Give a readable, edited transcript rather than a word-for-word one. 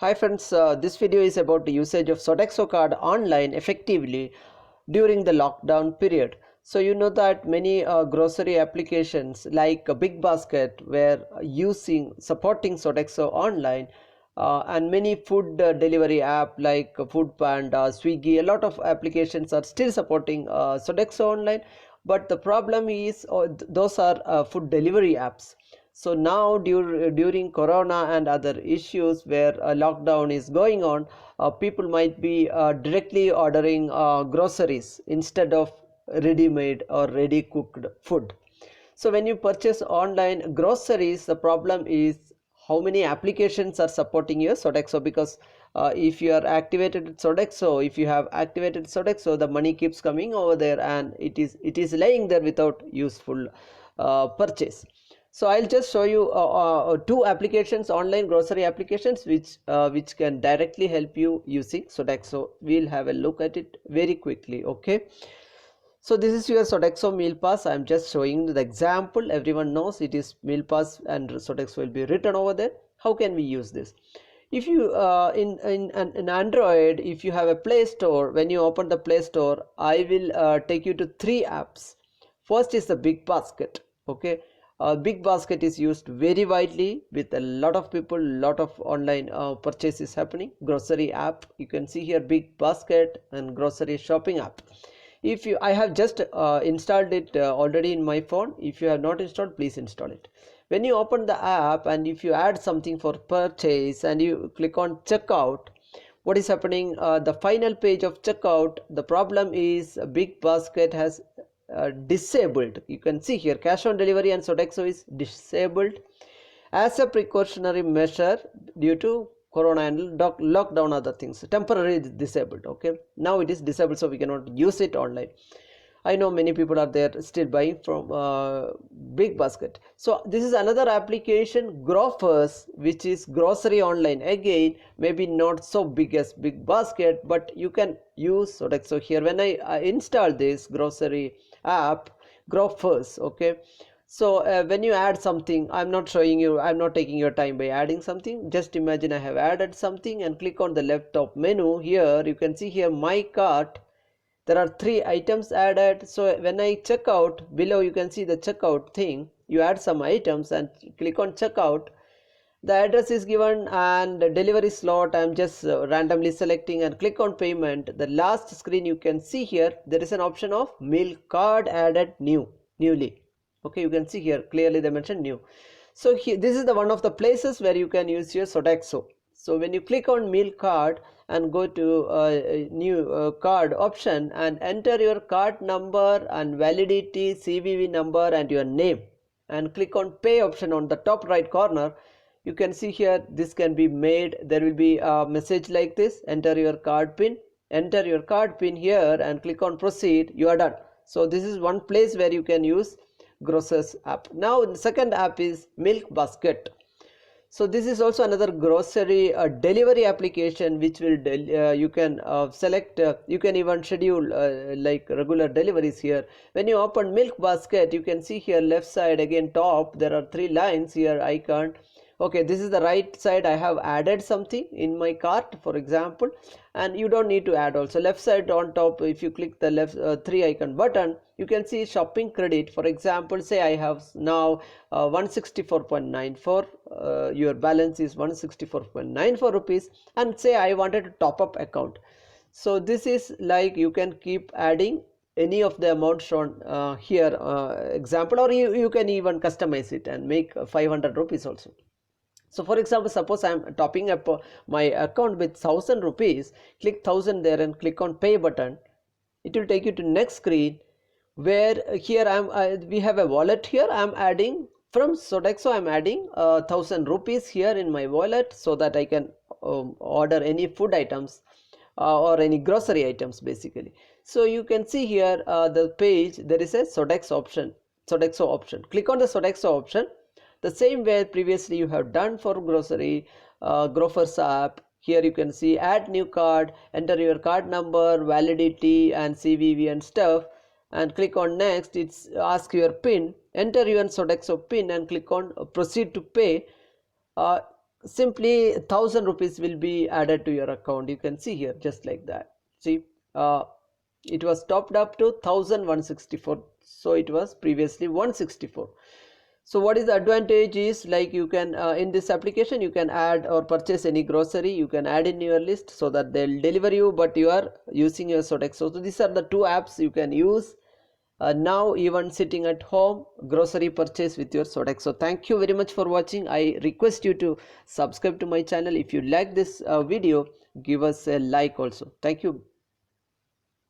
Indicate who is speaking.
Speaker 1: Hi friends, this video is about the usage of Sodexo card online effectively during the lockdown period. So you know that many grocery applications like Big Basket were supporting Sodexo online, and many food delivery app like Food Panda, Swiggy, a lot of applications are still supporting Sodexo online. But the problem is those are food delivery apps. So now during corona and other issues where a lockdown is going on, people might be directly ordering groceries instead of ready made or ready cooked food. So when you purchase online groceries, the problem is how many applications are supporting your Sodexo, because if you are activated Sodexo, if you have activated Sodexo, the money keeps coming over there and it is laying there without useful purchase. So I'll just show you two applications, online grocery applications, which can directly help you using Sodexo. We'll have a look at it very quickly. Okay, so this is your Sodexo meal pass. I'm just showing the example. Everyone knows it is meal pass and Sodexo will be written over there. How can we use this? If you in Android, if you have a Play Store, when you open the Play Store, I will take you to three apps. First is the Big Basket. Okay, Big Basket is used very widely with a lot of people, lot of online purchases happening. Grocery app, you can see here Big Basket and grocery shopping app. If you I have just installed it already in my phone. If you have not installed, please install it. When you open the app and if you add something for purchase and you click on checkout, what is happening, the final page of checkout, the problem is Big Basket has disabled. You can see here cash on delivery and Sodexo is disabled as a precautionary measure due to corona and lockdown, other things, temporarily disabled. Okay, now it is disabled, so we cannot use it online. I know many people are there still buying from Big Basket. So this is another application, grofers, which is grocery online. Again, maybe not so big as Big Basket, but you can use Sodexo here. When I install this grocery app, grofers, okay. So when you add something, I'm not taking your time by adding something. Just imagine I have added something and click on the left top menu. Here you can see here my cart. There are three items added. So when I check out, below you can see the checkout thing. You add some items and click on checkout. The address is given and the delivery slot I'm just randomly selecting and click on payment. The last screen you can see here, there is an option of milk card added newly. Okay, you can see here clearly they mentioned new. So here, this is the one of the places where you can use your Sodexo. So when you click on meal card and go to new card option and enter your card number and validity, CVV number and your name, and click on pay option on the top right corner, you can see here this can be made. There will be a message like this: enter your card pin. Enter your card pin here and click on proceed. You are done. So this is one place where you can use grocers app. Now the second app is Milk Basket. So this is also another grocery delivery application, which will you can select, you can even schedule like regular deliveries here. When you open Milk Basket, you can see here left side again top, there are three lines here icon. Okay, this is the right side. I have added something in my cart, for example, and you don't need to add. Also left side on top, if you click the left three icon button, you can see shopping credit. For example, say I have now 164.94, your balance is 164.94 rupees, and say I wanted to top up account. So this is like you can keep adding any of the amount shown here, example, or you can even customize it and make 500 rupees also. So for example, suppose I am topping up my account with 1000 rupees, click 1000 there and click on pay button. It will take you to next screen where here we have a wallet here. I am adding from Sodexo, I am adding 1000 rupees here in my wallet so that I can order any food items or any grocery items basically. So you can see here the page, there is a Sodexo option. Click on the Sodexo option. The same way previously you have done for grocery grofers app. Here you can see add new card, enter your card number, validity and CVV and stuff, and click on next. It's ask your pin, enter your Sodexo pin and click on proceed to pay. simply 1,000 rupees will be added to your account. You can see here just like that. See, it was topped up to 1,164, so it was previously 164. So what is the advantage is, like, you can in this application you can add or purchase any grocery, you can add in your list so that they'll deliver you, but you are using your Sodexo. So these are the two apps you can use now, even sitting at home, grocery purchase with your Sodexo. Thank you very much for watching. I request you to subscribe to my channel. If you like this video, give us a like also. Thank you.